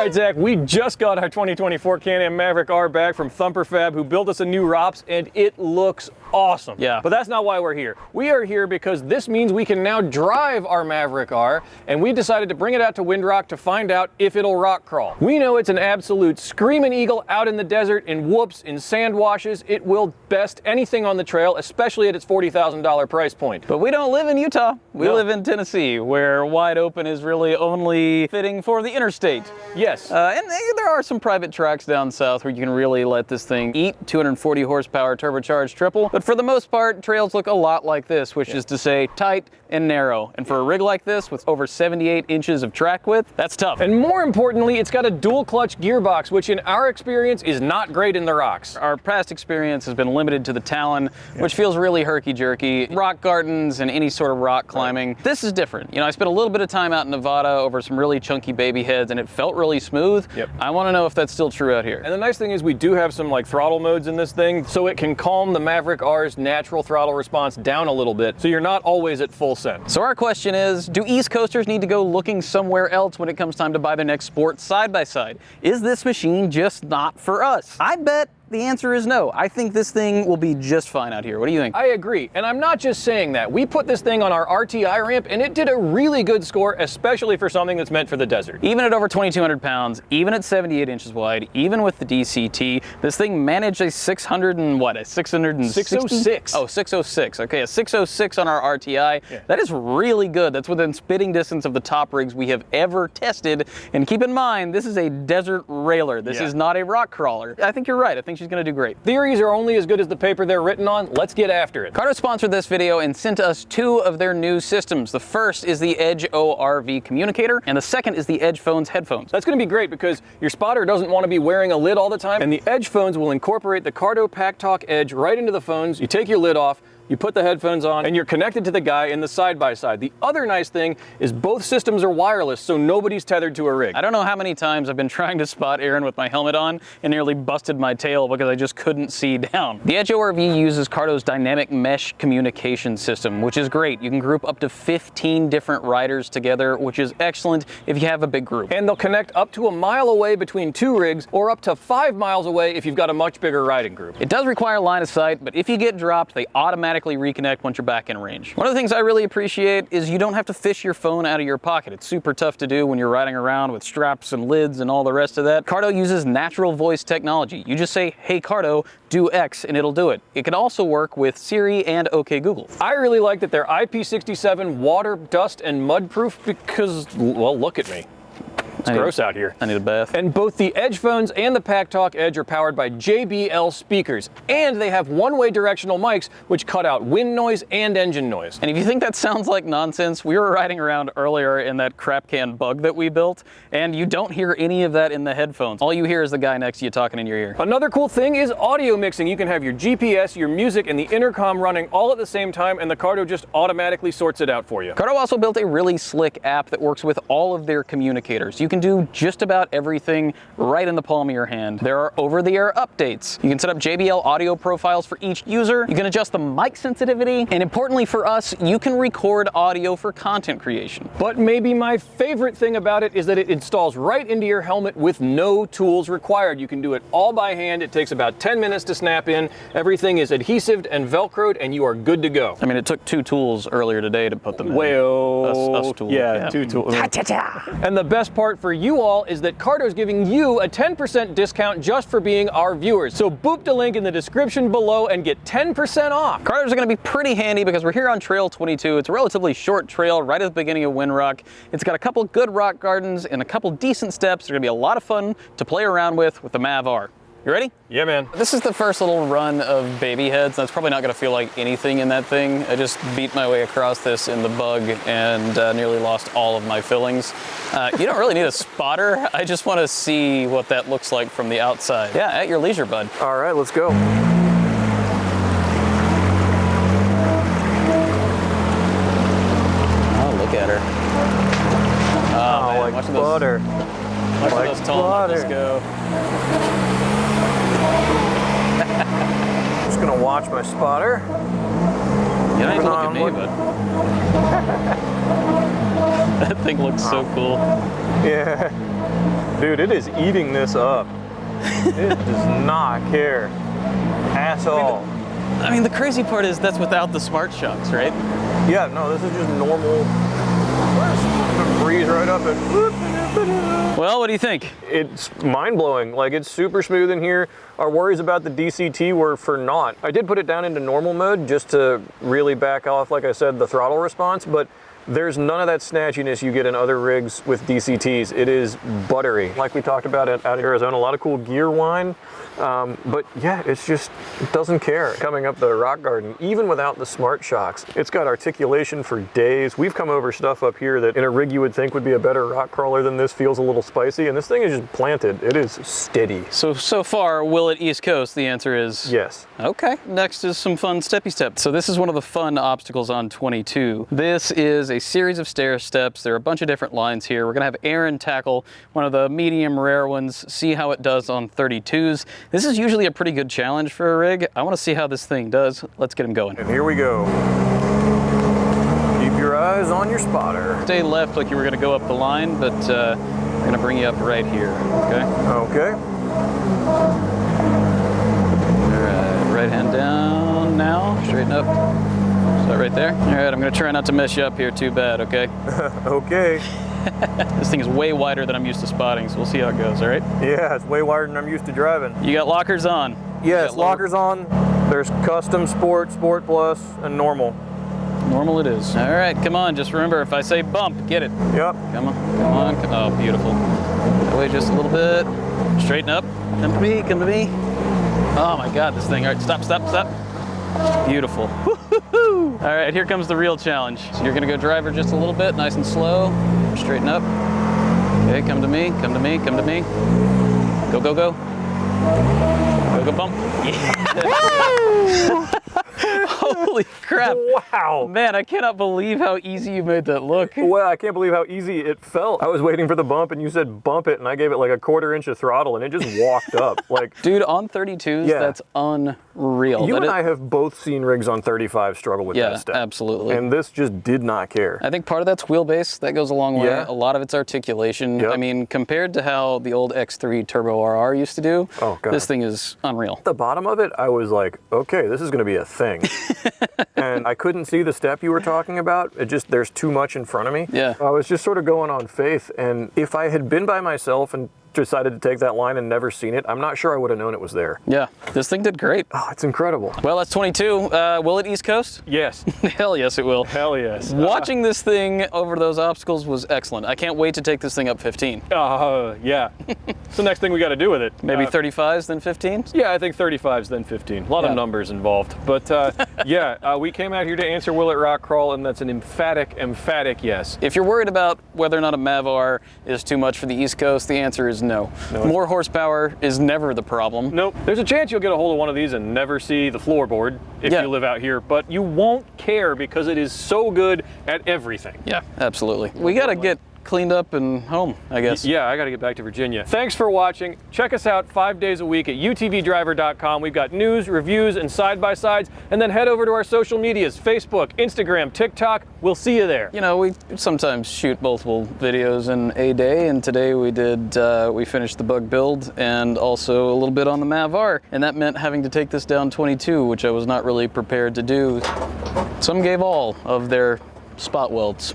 right, Zach, we just got our 2024 Can-Am Maverick R back from Thumper Fab, who built us a new ROPS, and it looks awesome. Yeah. But that's not why we're here. We are here because this means we can now drive our Maverick R, and we decided to bring it out to Windrock to find out if it'll rock crawl. We know it's an absolute screaming eagle out in the desert, in whoops, in sand washes. It will best anything on the trail, especially at its $40,000 price point. But we don't live in Utah. We live in Tennessee, where wide open is really only fitting for the interstate. Yes. And there are some private tracks down south where you can really let this thing eat. 240 horsepower turbocharged triple. But for the most part, trails look a lot like this, which is to say tight and narrow. And for a rig like this with over 78 inches of track width, that's tough. And more importantly, it's got a dual clutch gearbox, which in our experience is not great in the rocks. Our past experience has been limited to the Talon, which feels really herky-jerky. Rock gardens and any sort of rock climbing. This is different. You know, I spent a little bit of time out in Nevada over some really chunky baby heads, and it felt really smooth. I want to know if that's still true out here. And the nice thing is we do have some like throttle modes in this thing, so it can calm the Maverick R's natural throttle response down a little bit, so you're not always at full send. So our question is, do East Coasters need to go looking somewhere else when it comes time to buy their next sports side-by-side? Is this machine just not for us? I bet the answer is no. I think this thing will be just fine out here. What do you think? I agree, and I'm not just saying that. We put this thing on our RTI ramp, and it did a really good score, especially for something that's meant for the desert. Even at over 2,200 pounds, even at 78 inches wide, even with the DCT, this thing managed a 606. Oh, 606. Okay, a 606 on our RTI. That is really good. That's within spitting distance of the top rigs we have ever tested. And keep in mind, this is a desert railer. This is not a rock crawler. I think you're right. I think she's gonna do great. Theories are only as good as the paper they're written on. Let's get after it. Cardo sponsored this video and sent us two of their new systems. The first is the Edge ORV communicator, and the second is the Edge Phones headphones. That's gonna be great because your spotter doesn't want to be wearing a lid all the time, and the Edge phones will incorporate the Cardo Pack Talk Edge right into the phones. You take your lid off, you put the headphones on, and you're connected to the guy in the side-by-side. The other nice thing is both systems are wireless, so nobody's tethered to a rig. I don't know how many times I've been trying to spot Aaron with my helmet on and nearly busted my tail because I just couldn't see down. The Edge ORV uses Cardo's dynamic mesh communication system, which is great. You can group up to 15 different riders together, which is excellent if you have a big group. And they'll connect up to a mile away between two rigs, or up to 5 miles away if you've got a much bigger riding group. It does require line of sight, but if you get dropped, they automatically reconnect once you're back in range. One of the things I really appreciate is you don't have to fish your phone out of your pocket. It's super tough to do when you're riding around with straps and lids and all the rest of that. Cardo uses natural voice technology. You just say, "Hey Cardo, do X," and it'll do it. It can also work with Siri and OK Google. I really like that they're IP67 water, dust, and mud proof because, well, look at me. It's gross out here. I need a bath. And both the Edge phones and the Pack Talk Edge are powered by JBL speakers. And they have one-way directional mics, which cut out wind noise and engine noise. And if you think that sounds like nonsense, we were riding around earlier in that crap can bug that we built, and you don't hear any of that in the headphones. All you hear is the guy next to you talking in your ear. Another cool thing is audio mixing. You can have your GPS, your music, and the intercom running all at the same time, and the Cardo just automatically sorts it out for you. Cardo also built a really slick app that works with all of their communicators. You can do just about everything right in the palm of your hand. There are over-the-air updates. You can set up JBL audio profiles for each user. You can adjust the mic sensitivity. And importantly for us, you can record audio for content creation. But maybe my favorite thing about it is that it installs right into your helmet with no tools required. You can do it all by hand. It takes about 10 minutes to snap in. Everything is adhesive and Velcroed, and you are good to go. I mean, it took 2 tools earlier today to put them in. Way-oh. Us tools. Yeah, 2 tools. And the best part for you all is that Cardo's giving you a 10% discount just for being our viewers. So boop the link in the description below and get 10% off. Cardos are going to be pretty handy because we're here on Trail 22. It's a relatively short trail right at the beginning of Windrock. It's got a couple good rock gardens and a couple decent steps. They're going to be a lot of fun to play around with the Mav R. You ready? Yeah, man. This is the first little run of baby heads. That's probably not going to feel like anything in that thing. I just beat my way across this in the bug and nearly lost all of my fillings. You don't really need a spotter. I just want to see what that looks like from the outside. Yeah, at your leisure, bud. All right, let's go. Oh, look at her. Oh, man. Like Watching butter. Watching those tall models go. Just gonna watch my spotter. You don't need to look at me, bud. That thing looks so cool. Yeah. Dude, it is eating this up. It does not care at all. I mean, the crazy part is that's without the smart shocks, right? Yeah, no, this is just normal. Breeze right up and. Well, what do you think? It's mind-blowing. Like, it's super smooth in here. Our worries about the DCT were for naught. I did put it down into normal mode just to really back off, like I said, the throttle response, but there's none of that snatchiness you get in other rigs with DCTs. It is buttery. Like we talked about out of Arizona, a lot of cool gear whine. But yeah, it's just, it doesn't care. Coming up the rock garden, even without the smart shocks, it's got articulation for days. We've come over stuff up here that in a rig you would think would be a better rock crawler than this, feels a little spicy, and this thing is just planted. It is steady. So far, will it East Coast? The answer is yes. Okay, next is some fun steppy steps. So this is one of the fun obstacles on 22. This is a series of stair steps. There are a bunch of different lines here. We're gonna have Aaron tackle one of the medium rare ones, see how it does on 32s. This is usually a pretty good challenge for a rig. I wanna see how this thing does. Let's get him going. And here we go. Keep your eyes on your spotter. Stay left like you were gonna go up the line, but we're gonna bring you up right here, okay? Okay. All right, right hand down now, straighten up. So right there. All right, I'm gonna try not to mess you up here too bad, okay? Okay. This thing is way wider than I'm used to spotting, so we'll see how it goes, all right? Yeah, it's way wider than I'm used to driving. You got lockers on? Yes, lockers on. There's custom, sport, sport plus, and normal. Normal it is. All right, come on, just remember, if I say bump, get it. Yep. Come on, come on, oh, beautiful. That way just a little bit. Straighten up, come to me, come to me. Oh my God, this thing, all right, stop, stop, stop. Beautiful. Woo-hoo-hoo. All right, here comes the real challenge. So you're gonna go driver just a little bit, nice and slow. Straighten up. Okay, come to me, come to me, come to me. Go, go, go. Go, go, bump. Yeah. Holy crap. Wow. Man, I cannot believe how easy you made that look. Well, I can't believe how easy it felt. I was waiting for the bump and you said bump it and I gave it like a 1/4 inch of throttle and it just walked up. Like, dude, on 32s, yeah. That's unreal. You and I have both seen rigs on 35 struggle with that step. Yeah, absolutely. And this just did not care. I think part of that's wheelbase. That goes a long way. Yeah. A lot of it's articulation. Yep. I mean, compared to how the old X3 Turbo RR used to do, oh, God. This thing is unreal. At the bottom of it, I was like, okay, this is going to be a thing. And I couldn't see the step you were talking about. It just, there's too much in front of me. Yeah. I was just sort of going on faith. And if I had been by myself and decided to take that line and never seen it, I'm not sure I would have known it was there. Yeah, this thing did great. Oh, it's incredible. Well, that's 22. Will it East Coast? Yes. Hell yes, it will. Hell yes. Watching this thing over those obstacles was excellent. I can't wait to take this thing up 15. Yeah. It's the next thing we got to do with it. Maybe 35s, then 15s? Yeah, I think 35s, then 15. A lot of numbers involved. But yeah, we came out here to answer will it rock crawl, and that's an emphatic yes. If you're worried about whether or not a Mav R is too much for the East Coast, the answer is no. More horsepower is never the problem. Nope. There's a chance you'll get a hold of one of these and never see the floorboard if you live out here, but you won't care because it is so good at everything. Yeah, absolutely. We got to get cleaned up and home, I guess. Yeah, I got to get back to Virginia. Thanks for watching. Check us out 5 days a week at utvdriver.com. We've got news, reviews, and side-by-sides. And then head over to our social medias, Facebook, Instagram, TikTok. We'll see you there. You know, we sometimes shoot multiple videos in a day, and today we did, we finished the bug build and also a little bit on the Mav R. And that meant having to take this down 22, which I was not really prepared to do. Some gave all of their spot welds.